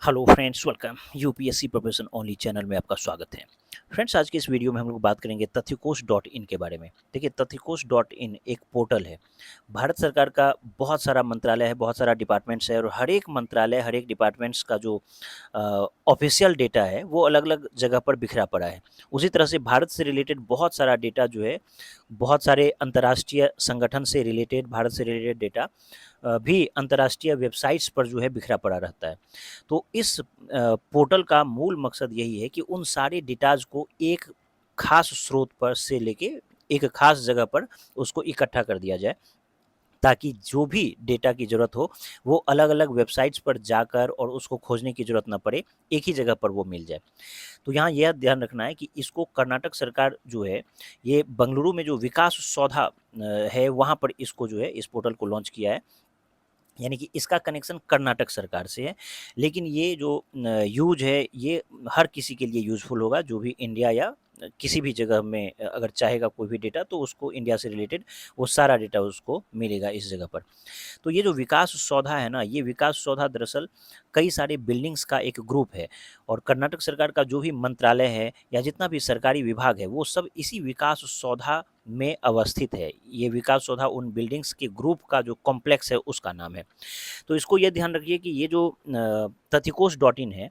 Hello friends, welcome UPSC preparation only channel में आपका स्वागत है। फ्रेंड्स, आज की इस वीडियो में हम लोग बात करेंगे तथ्यकोश डॉट इन के बारे में। देखिए, तथ्यकोश डॉट इन एक पोर्टल है। भारत सरकार का बहुत सारा मंत्रालय है, बहुत सारा डिपार्टमेंट्स है, और हर एक मंत्रालय, हर एक डिपार्टमेंट्स का जो ऑफिशियल डेटा है वो अलग अलग जगह पर बिखरा पड़ा है। उसी तरह से भारत से रिलेटेड बहुत सारा डेटा जो है, बहुत सारे अंतर्राष्ट्रीय संगठन से रिलेटेड, भारत से रिलेटेड डेटा भी अंतर्राष्ट्रीय वेबसाइट्स पर जो है बिखरा पड़ा रहता है। तो इस पोर्टल का मूल मकसद यही है कि उन सारे डेटाज को एक खास स्रोत पर से लेके एक खास जगह पर उसको इकट्ठा कर दिया जाए, ताकि जो भी डेटा की ज़रूरत हो वो अलग-अलग वेबसाइट्स पर जाकर और उसको खोजने की ज़रूरत ना पड़े, एक ही जगह पर वो मिल जाए। तो यहाँ यह ध्यान रखना है कि इसको कर्नाटक सरकार जो है, ये बंगलुरु में जो विकास सौधा है, वहाँ पर इसको जो है, इस पोर्टल को लॉन्च किया है। यानी कि इसका कनेक्शन कर्नाटक सरकार से है, लेकिन ये जो यूज़ है ये हर किसी के लिए यूज़फुल होगा, जो भी इंडिया या किसी भी जगह में अगर चाहेगा कोई भी डेटा, तो उसको इंडिया से रिलेटेड वो सारा डेटा उसको मिलेगा इस जगह पर। तो ये जो विकास सौधा है ना, ये विकास सौधा दरअसल कई सारे बिल्डिंग्स का एक ग्रुप है, और कर्नाटक सरकार का जो भी मंत्रालय है या जितना भी सरकारी विभाग है, वो सब इसी विकास सौधा में अवस्थित है। ये विकास सौधा उन बिल्डिंग्स के ग्रुप का जो कॉम्प्लेक्स है उसका नाम है। तो इसको ये ध्यान रखिए कि ये जो तथिकोश डॉट इन है,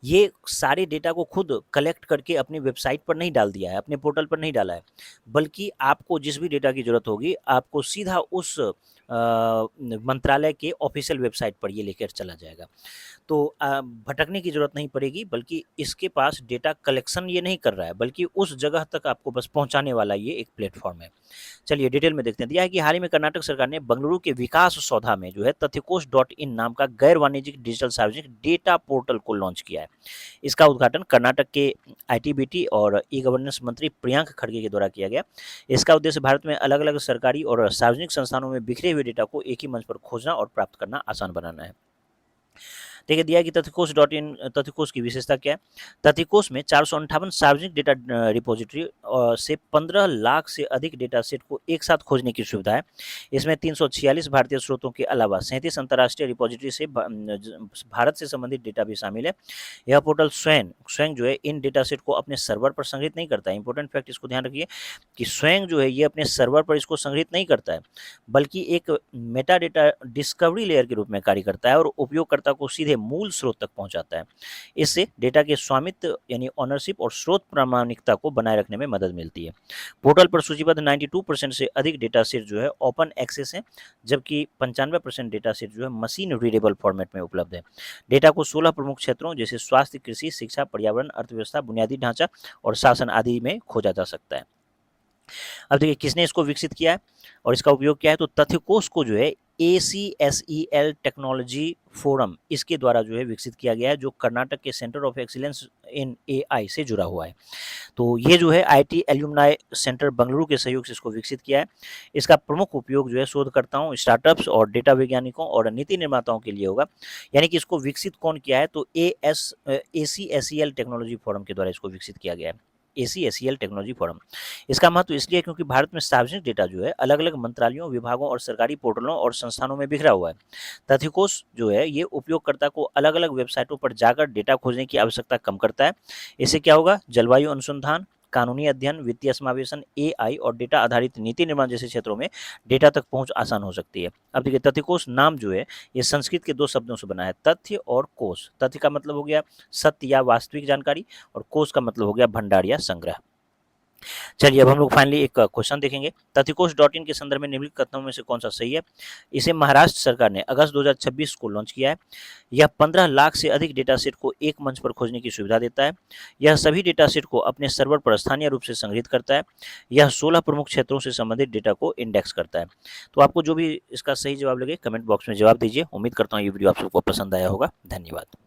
ये सारे डेटा को खुद कलेक्ट करके अपनी वेबसाइट पर नहीं डाल दिया है, अपने पोर्टल पर नहीं डाला है, बल्कि आपको जिस भी डेटा की ज़रूरत होगी, आपको सीधा उस मंत्रालय के ऑफिशियल वेबसाइट पर ये लेकर चला जाएगा। तो भटकने की ज़रूरत नहीं पड़ेगी, बल्कि इसके पास डेटा कलेक्शन ये नहीं कर रहा है, बल्कि उस जगह तक आपको बस पहुँचाने वाला ये एक प्लेटफ़ॉर्म है। चलिए डिटेल में देखते हैं। दिया है कि हाल ही में कर्नाटक सरकार ने बंगलुरु के विकास सौधा में जो है तथ्यकोश डॉट इन नाम का गैर वाणिज्यिक डिजिटल सार्वजनिक डेटा पोर्टल को लॉन्च किया है। इसका उद्घाटन कर्नाटक के आईटीबीटी और ई गवर्नेंस मंत्री प्रियंक खड़गे के द्वारा किया गया। इसका उद्देश्य भारत में अलग अलग सरकारी और सार्वजनिक संस्थानों में बिखरे हुए डेटा को एक ही मंच पर खोजना और प्राप्त करना आसान बनाना है। देखिए, दिया है कि तथ्यकोश डॉट इन तथ्यकोश की विशेषता क्या है। तथ्यकोश में 458 सार्वजनिक डेटा रिपोजिटरी से 15 लाख से अधिक डेटा सेट को एक साथ खोजने की सुविधा है। इसमें 346 भारतीय स्रोतों के अलावा 37 अंतर्राष्ट्रीय रिपोजिटरी से भारत से संबंधित डेटा भी शामिल है। यह पोर्टल स्वयं स्वयं जो है इन डेटा सेट को अपने सर्वर पर संग्रहित नहीं करता है। इंपॉर्टेंट फैक्ट इसको ध्यान रखिए कि स्वयं जो है ये अपने सर्वर पर इसको संग्रहित नहीं करता है, बल्कि एक मेटा डेटा डिस्कवरी लेयर के रूप में कार्य करता है और उपयोगकर्ता को सीधे मूल स्रोत तक पहुंचाता है। इससे डेटा के स्वामित्व यानी ऑनरशिप और स्रोत प्रामाणिकता को बनाए रखने में मदद मिलती है। पोर्टल पर सूचीबद्ध 92% से अधिक डेटा सेट जो है ओपन एक्सेस है, जबकि 95% डेटा सेट जो है मशीन रीडेबल फॉर्मेट में उपलब्ध है। डेटा को 16 प्रमुख क्षेत्रों जैसे स्वास्थ्य, कृषि, शिक्षा, पर्यावरण, अर्थव्यवस्था, बुनियादी ढांचा और शासन आदि में खोजा जा सकता है। अब देखिए, किसने इसको विकसित किया है और इसका उपयोग क्या है। तो तथ्यकोश को जो है ACSEL टेक्नोलॉजी फोरम इसके द्वारा जो है विकसित किया गया है, जो कर्नाटक के centre of excellence in AI से जुड़ा हुआ है। तो ये जो है IT एल्यूमनाई सेंटर बंगलुरु के सहयोग से इसको विकसित किया है। इसका प्रमुख उपयोग जो है शोधकर्ताओं, स्टार्टअप्स और डेटा वैज्ञानिकों और नीति निर्माताओं के लिए होगा। यानी कि इसको विकसित कौन किया है, तो ACSEL टेक्नोलॉजी फोरम के द्वारा इसको विकसित किया गया है। ACSEL technology forum. इसका महत्व इसलिए है क्योंकि भारत में सार्वजनिक डेटा जो है अलग अलग मंत्रालयों, विभागों और सरकारी पोर्टलों और संस्थानों में बिखरा हुआ है। तथ्यकोश जो है ये उपयोगकर्ता को अलग अलग वेबसाइटों पर जाकर डेटा खोजने की आवश्यकता कम करता है। इससे क्या होगा, जलवायु अनुसंधान, कानूनी अध्ययन, वित्तीय समावेशन, AI और डेटा आधारित नीति निर्माण जैसे क्षेत्रों में डेटा तक पहुंच आसान हो सकती है। अब देखिए, तथ्यकोश नाम जो है ये संस्कृत के दो शब्दों से बना है, तथ्य और कोश। तथ्य का मतलब हो गया सत्य या वास्तविक जानकारी, और कोश का मतलब हो गया भंडार या संग्रह। चलिए, अब हम लोग फाइनली एक क्वेश्चन देखेंगे। तथ्यकोश डॉट इन के संदर्भ में निम्नलिखित कथनों में से कौन सा सही है। इसे महाराष्ट्र सरकार ने अगस्त 2026 को लॉन्च किया है। यह 15 लाख से अधिक डेटा सेट को एक मंच पर खोजने की सुविधा देता है। यह सभी डेटा सेट को अपने सर्वर पर स्थानीय रूप से संग्रहित करता है। यह 16 प्रमुख क्षेत्रों से संबंधित डेटा को इंडेक्स करता है। तो आपको जो भी इसका सही जवाब लगे कमेंट बॉक्स में जवाब दीजिए। उम्मीद करता हूँ ये वीडियो आप सबको पसंद आया होगा। धन्यवाद।